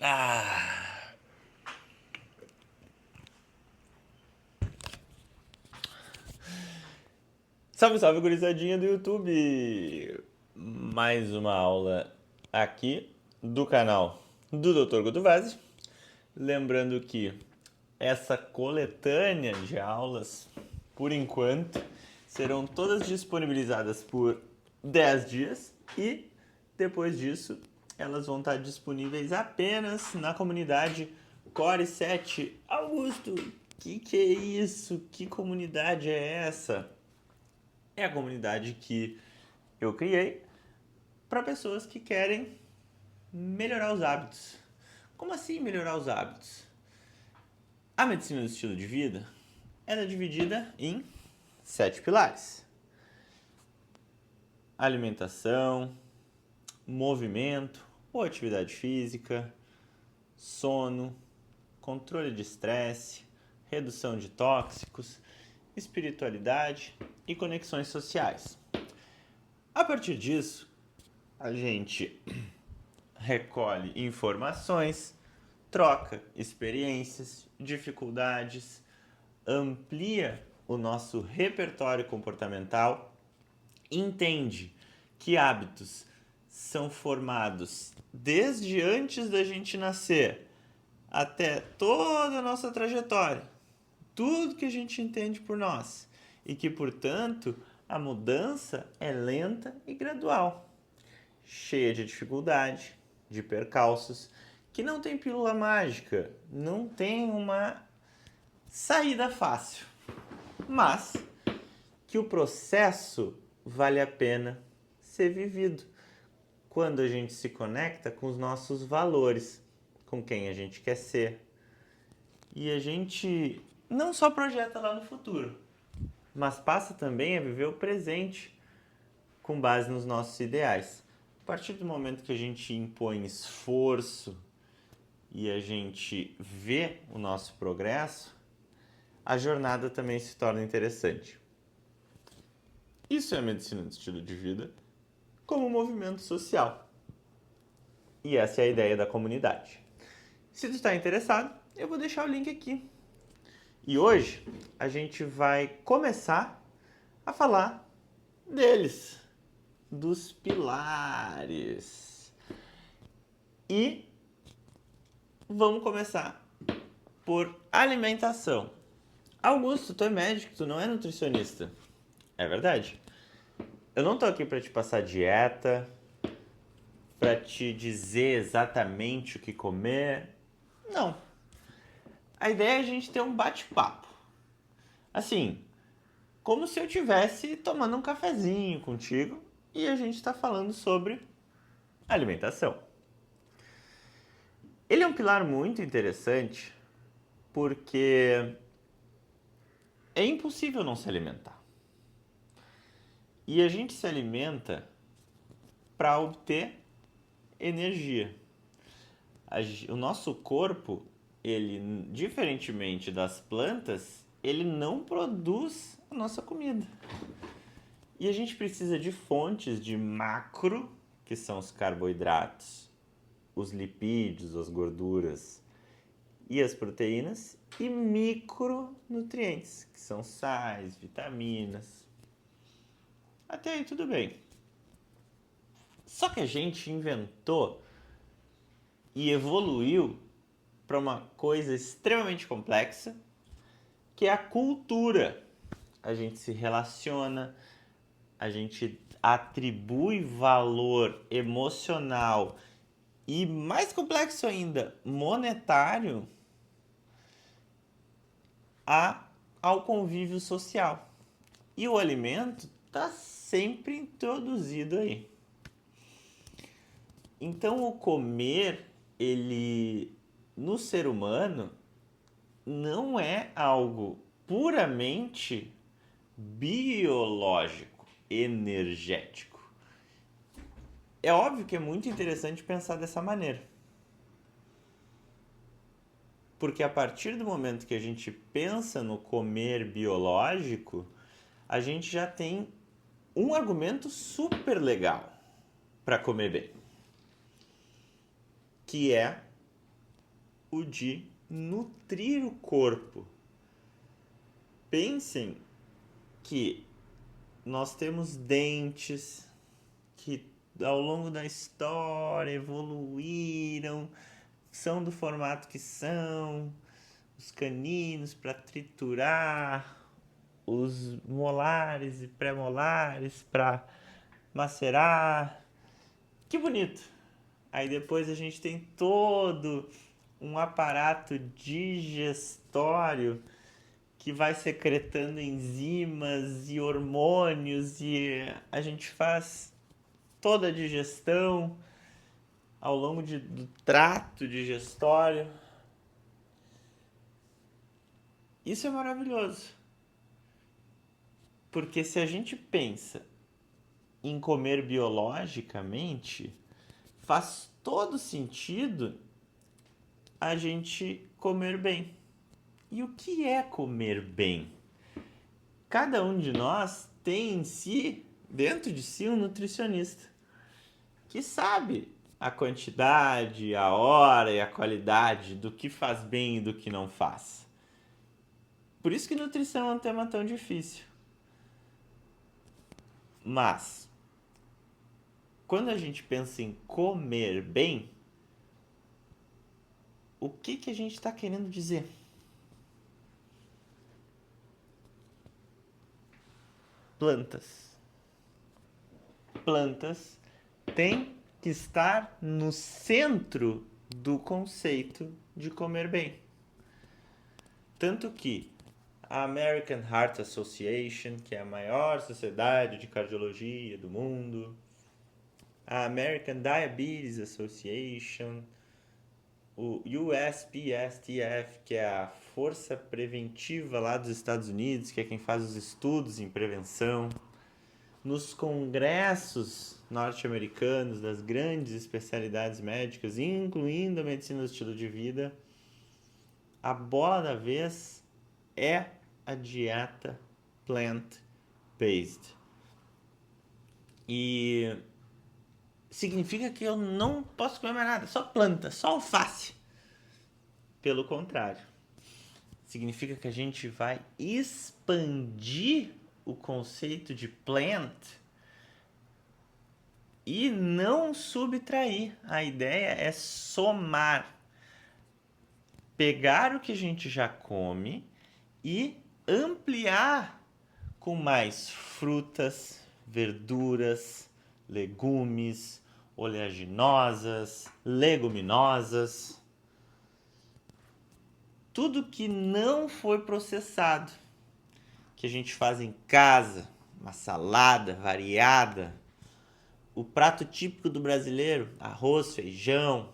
Ah, salve, salve, gurizadinha do YouTube! Mais uma aula aqui do canal do Dr. Guto Vaz. Lembrando que essa coletânea de aulas, por enquanto, serão todas disponibilizadas por 10 dias e depois disso elas vão estar disponíveis apenas na comunidade Core 7. Augusto, que é isso? Que comunidade é essa? É a comunidade que eu criei para pessoas que querem melhorar os hábitos. Como assim melhorar os hábitos? A medicina do estilo de vida ela é dividida em 7 pilares: alimentação, movimento ou atividade física, sono, controle de estresse, redução de tóxicos, espiritualidade e conexões sociais. A partir disso, a gente recolhe informações, troca experiências, dificuldades, amplia o nosso repertório comportamental, entende que hábitos são formados desde antes da gente nascer até toda a nossa trajetória, tudo que a gente entende por nós, e que, portanto, a mudança é lenta e gradual, cheia de dificuldade, de percalços, que não tem pílula mágica, não tem uma saída fácil, mas que o processo vale a pena ser vivido quando a gente se conecta com os nossos valores, com quem a gente quer ser. E a gente não só projeta lá no futuro, mas passa também a viver o presente com base nos nossos ideais. A partir do momento que a gente impõe esforço e a gente vê o nosso progresso, a jornada também se torna interessante. Isso é a medicina do estilo de vida como um movimento social. E essa é a ideia da comunidade. Se tu está interessado, eu vou deixar o link aqui. E hoje a gente vai começar a falar deles, dos pilares. E vamos começar por alimentação. Augusto, tu é médico, tu não é nutricionista. É verdade. Eu não tô aqui para te passar dieta, para te dizer exatamente o que comer. Não. A ideia é a gente ter um bate-papo. Assim, como se eu estivesse tomando um cafezinho contigo e a gente está falando sobre alimentação. Ele é um pilar muito interessante porque é impossível não se alimentar. E a gente se alimenta para obter energia. O nosso corpo, ele, diferentemente das plantas, ele não produz a nossa comida. E a gente precisa de fontes de macro, que são os carboidratos, os lipídios, as gorduras e as proteínas, e micronutrientes, que são sais, vitaminas. Até aí tudo bem. Só que a gente inventou e evoluiu para uma coisa extremamente complexa, que é a cultura. A gente se relaciona, a gente atribui valor emocional e, mais complexo ainda, monetário ao convívio social. E o alimento está sempre introduzido aí. Então o comer, ele no ser humano não é algo puramente biológico, energético. É óbvio que é muito interessante pensar dessa maneira. Porque a partir do momento que a gente pensa no comer biológico, a gente já tem um argumento super legal para comer bem, que é o de nutrir o corpo. Pensem que nós temos dentes que ao longo da história evoluíram, são do formato que são, os caninos para triturar, os molares e pré-molares para macerar. Que bonito! Aí depois a gente tem todo um aparato digestório que vai secretando enzimas e hormônios e a gente faz toda a digestão ao longo do trato digestório. Isso é maravilhoso. Porque se a gente pensa em comer biologicamente, faz todo sentido a gente comer bem. E o que é comer bem? Cada um de nós tem em si, dentro de si, um nutricionista que sabe a quantidade, a hora e a qualidade do que faz bem e do que não faz. Por isso que nutrição é um tema tão difícil. Mas, quando a gente pensa em comer bem, o que a gente está querendo dizer? Plantas. Plantas têm que estar no centro do conceito de comer bem. Tanto que a American Heart Association, que é a maior sociedade de cardiologia do mundo, a American Diabetes Association, o USPSTF, que é a força preventiva lá dos Estados Unidos, que é quem faz os estudos em prevenção, nos congressos norte-americanos das grandes especialidades médicas, incluindo a medicina do estilo de vida, a bola da vez é a dieta plant-based. E significa que eu não posso comer mais nada, só planta, só alface. Pelo contrário, significa que a gente vai expandir o conceito de plant e não subtrair. A ideia é somar. Pegar o que a gente já come e ampliar com mais frutas, verduras, legumes, oleaginosas, leguminosas. Tudo que não foi processado, que a gente faz em casa, uma salada variada, o prato típico do brasileiro, arroz, feijão.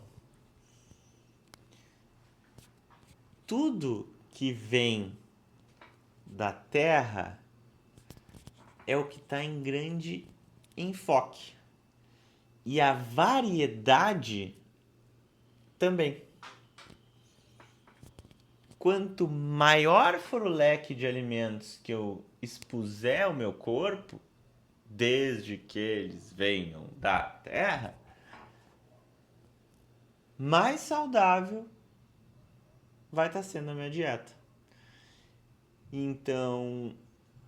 Tudo que vem da terra é o que está em grande enfoque. E a variedade também. Quanto maior for o leque de alimentos que eu expuser ao meu corpo, desde que eles venham da terra, mais saudável vai estar sendo a minha dieta. Então,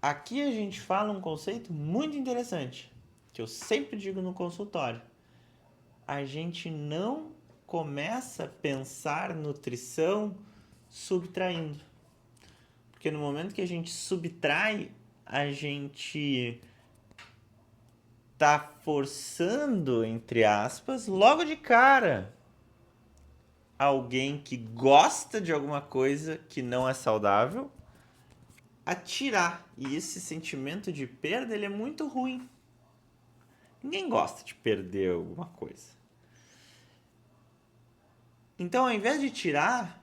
aqui a gente fala um conceito muito interessante, que eu sempre digo no consultório. A gente não começa a pensar nutrição subtraindo. Porque no momento que a gente subtrai, a gente tá forçando, entre aspas, logo de cara, alguém que gosta de alguma coisa que não é saudável a tirar. E esse sentimento de perda, ele é muito ruim. Ninguém gosta de perder alguma coisa. Então, ao invés de tirar,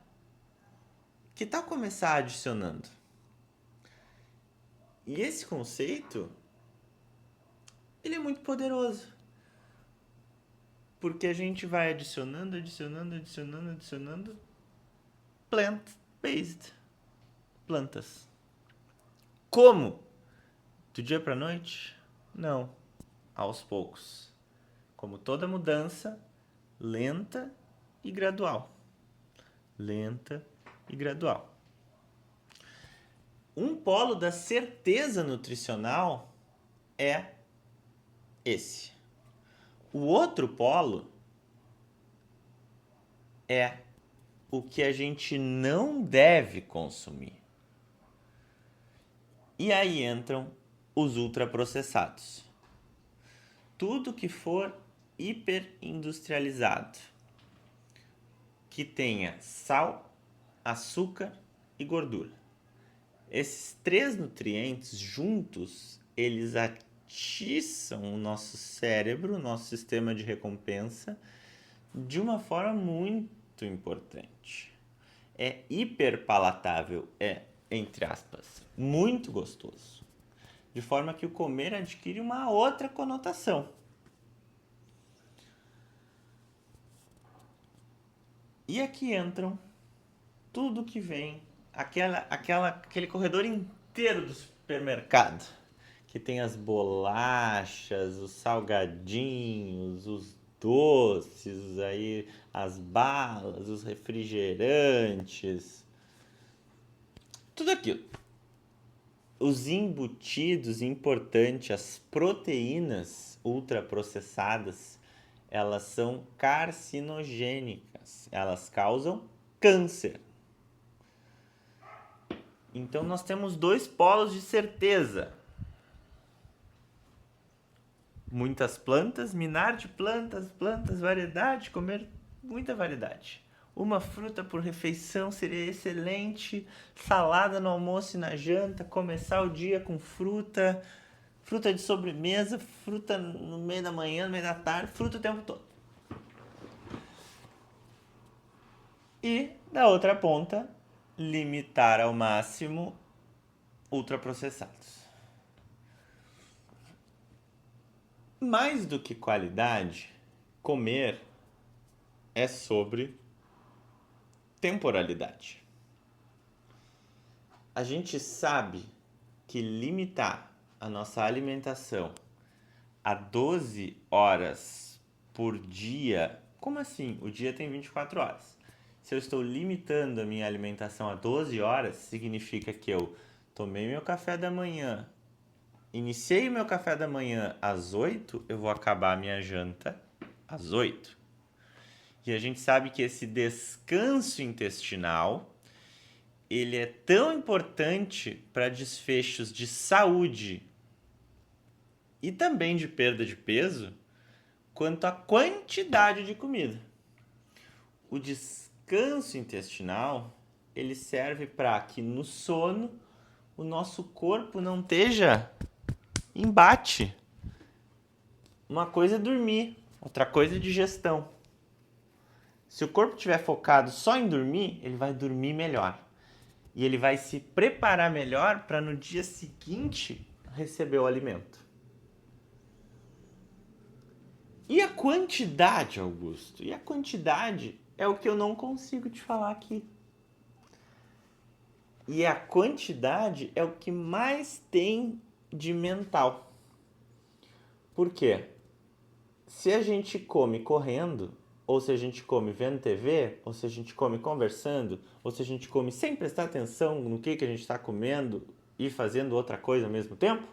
que tal começar adicionando? E esse conceito, ele é muito poderoso. Porque a gente vai adicionando plant-based. Plantas. Como? Do dia para a noite? Não. Aos poucos. Como toda mudança, lenta e gradual. lenta e gradual. Um polo da certeza nutricional é esse. O outro polo é o que a gente não deve consumir. E aí entram os ultraprocessados. Tudo que for hiperindustrializado, que tenha sal, açúcar e gordura. Esses três nutrientes juntos, eles atiçam o nosso cérebro, o nosso sistema de recompensa, de uma forma muito importante. É hiperpalatável, entre aspas, muito gostoso. De forma que o comer adquire uma outra conotação. E aqui entram tudo que vem, aquele corredor inteiro do supermercado, que tem as bolachas, os salgadinhos, os doces, aí as balas, os refrigerantes, tudo aquilo. Os embutidos, importante, as proteínas ultraprocessadas, elas são carcinogênicas, elas causam câncer. Então nós temos dois polos de certeza. Muitas plantas, minar de plantas, variedade, comer muita variedade. Uma fruta por refeição seria excelente, salada no almoço e na janta, começar o dia com fruta, fruta de sobremesa, fruta no meio da manhã, no meio da tarde, fruta o tempo todo. E, da outra ponta, limitar ao máximo ultraprocessados. Mais do que qualidade, comer é sobre temporalidade. A gente sabe que limitar a nossa alimentação a 12 horas por dia... Como assim? O dia tem 24 horas. Se eu estou limitando a minha alimentação a 12 horas, significa que eu tomei meu café da manhã, iniciei o meu café da manhã às 8, eu vou acabar a minha janta às 8. E a gente sabe que esse descanso intestinal, ele é tão importante para desfechos de saúde e também de perda de peso, quanto a quantidade de comida. O descanso intestinal, ele serve para que no sono o nosso corpo não esteja em embate. Uma coisa é dormir, outra coisa é digestão. Se o corpo estiver focado só em dormir, ele vai dormir melhor. E ele vai se preparar melhor para no dia seguinte receber o alimento. E a quantidade, Augusto? E a quantidade é o que eu não consigo te falar aqui. E a quantidade é o que mais tem de mental. Por quê? Se a gente come correndo, ou se a gente come vendo TV, ou se a gente come conversando, ou se a gente come sem prestar atenção no que a gente está comendo e fazendo outra coisa ao mesmo tempo,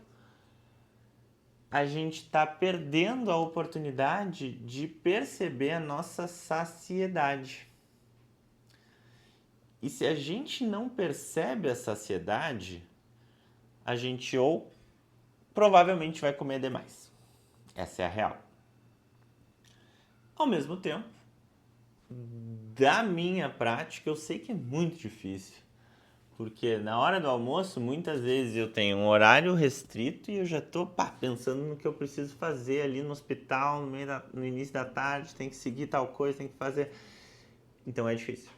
a gente está perdendo a oportunidade de perceber a nossa saciedade. E se a gente não percebe a saciedade, a gente ou provavelmente vai comer demais. Essa é a real. Ao mesmo tempo, da minha prática, eu sei que é muito difícil. Porque na hora do almoço, muitas vezes eu tenho um horário restrito e eu já estou pensando no que eu preciso fazer ali no hospital, no início da tarde, tem que seguir tal coisa, tem que fazer. Então é difícil.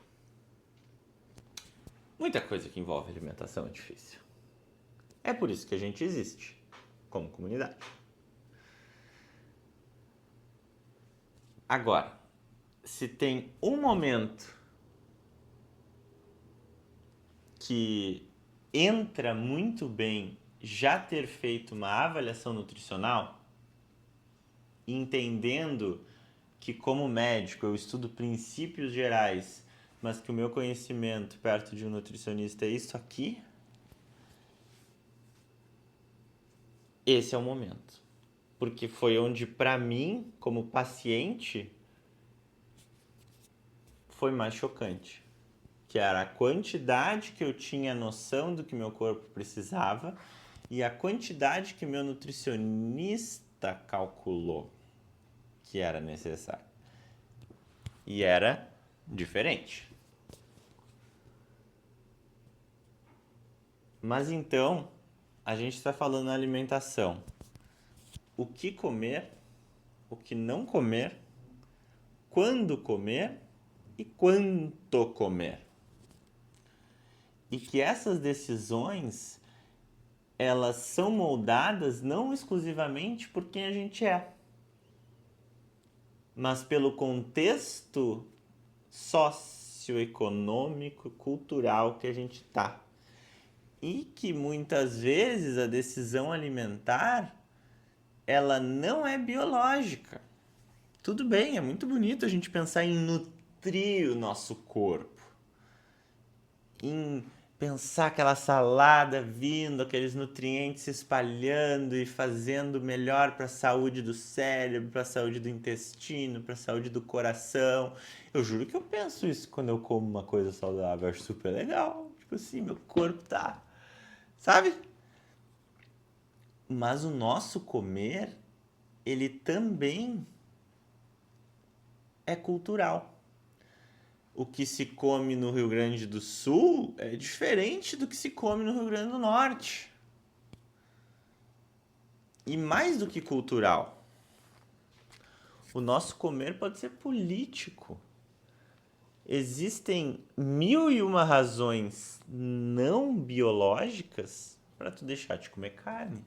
Muita coisa que envolve alimentação é difícil. É por isso que a gente existe, como comunidade. Agora, se tem um momento que entra muito bem já ter feito uma avaliação nutricional, entendendo que como médico eu estudo princípios gerais mas que o meu conhecimento perto de um nutricionista é isso aqui, esse é o momento. Porque foi onde, para mim, como paciente, foi mais chocante. Que era a quantidade que eu tinha noção do que meu corpo precisava e a quantidade que meu nutricionista calculou que era necessário. E era diferente. Mas então, a gente está falando na alimentação. O que comer, o que não comer, quando comer e quanto comer. E que essas decisões, elas são moldadas não exclusivamente por quem a gente é, mas pelo contexto socioeconômico, cultural que a gente está. E que muitas vezes a decisão alimentar, ela não é biológica. Tudo bem, é muito bonito a gente pensar em nutrir o nosso corpo, em pensar aquela salada vindo, aqueles nutrientes se espalhando e fazendo melhor para a saúde do cérebro, para a saúde do intestino, para a saúde do coração. Eu juro que eu penso isso quando eu como uma coisa saudável, eu acho super legal. Tipo assim, meu corpo tá, sabe? Mas o nosso comer, ele também é cultural. O que se come no Rio Grande do Sul é diferente do que se come no Rio Grande do Norte. E mais do que cultural, o nosso comer pode ser político. Existem 1001 razões não biológicas para tu deixar de comer carne.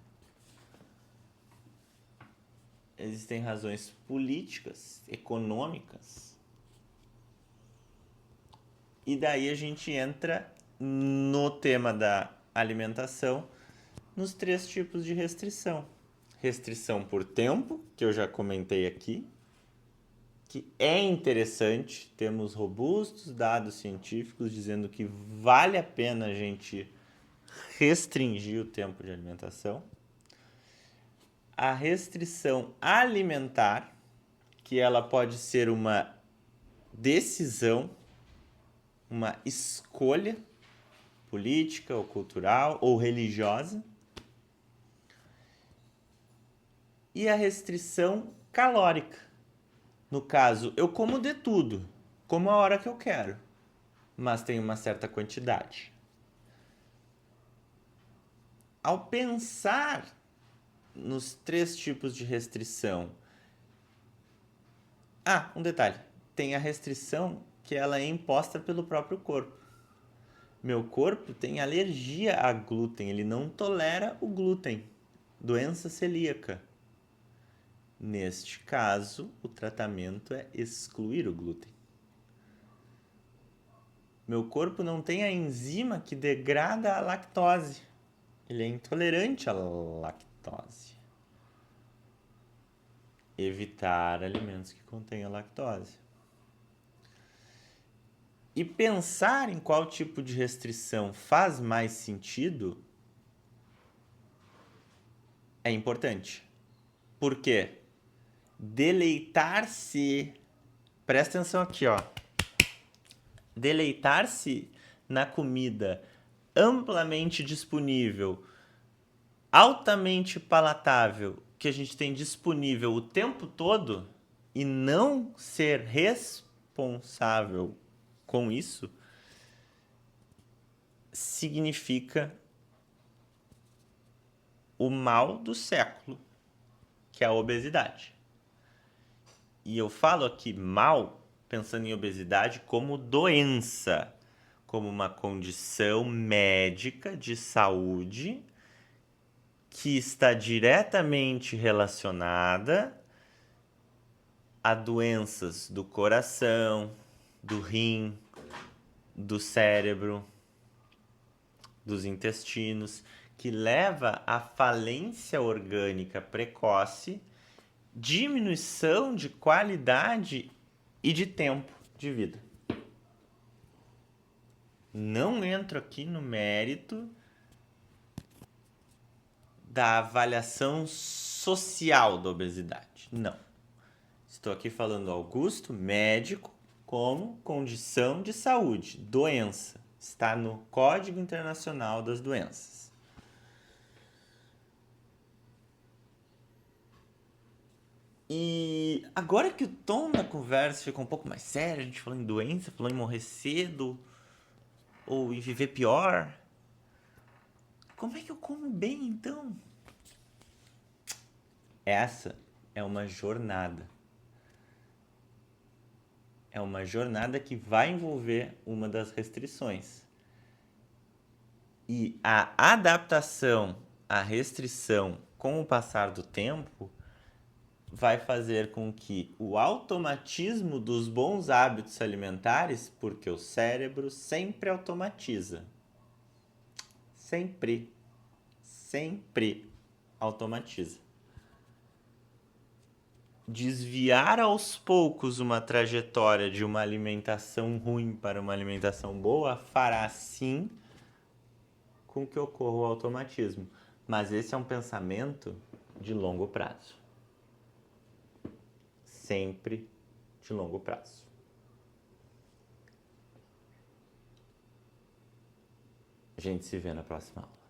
Existem razões políticas, econômicas. E daí a gente entra no tema da alimentação, nos 3 tipos de restrição. Restrição por tempo, que eu já comentei aqui, que é interessante, temos robustos dados científicos dizendo que vale a pena a gente restringir o tempo de alimentação. A restrição alimentar, que ela pode ser uma decisão, uma escolha política ou cultural ou religiosa. E a restrição calórica. No caso, eu como de tudo, como a hora que eu quero, mas tem uma certa quantidade. Ao pensar nos 3 tipos de restrição, um detalhe, tem a restrição que ela é imposta pelo próprio corpo. Meu corpo tem alergia a glúten, ele não tolera o glúten, doença celíaca. Neste caso, o tratamento é excluir o glúten. Meu corpo não tem a enzima que degrada a lactose. Ele é intolerante à lactose. Evitar alimentos que contenham lactose. E pensar em qual tipo de restrição faz mais sentido é importante. Por quê? Deleitar-se, presta atenção aqui, ó. Deleitar-se na comida amplamente disponível, altamente palatável, que a gente tem disponível o tempo todo e não ser responsável com isso, significa o mal do século, que é a obesidade. E eu falo aqui mal, pensando em obesidade como doença, como uma condição médica de saúde que está diretamente relacionada a doenças do coração, do rim, do cérebro, dos intestinos, que leva à falência orgânica precoce, diminuição de qualidade e de tempo de vida. Não entro aqui no mérito da avaliação social da obesidade. Não. Estou aqui falando Augusto, médico, como condição de saúde, doença. Está no Código Internacional das Doenças. E agora que o tom da conversa ficou um pouco mais sério, a gente falou em doença, falou em morrer cedo ou em viver pior. Como é que eu como bem então? Essa é uma jornada. É uma jornada que vai envolver uma das restrições. E a adaptação à restrição com o passar do tempo vai fazer com que o automatismo dos bons hábitos alimentares, porque o cérebro sempre automatiza. Sempre automatiza. Desviar aos poucos uma trajetória de uma alimentação ruim para uma alimentação boa fará sim com que ocorra o automatismo. Mas esse é um pensamento de longo prazo. Sempre de longo prazo. A gente se vê na próxima aula.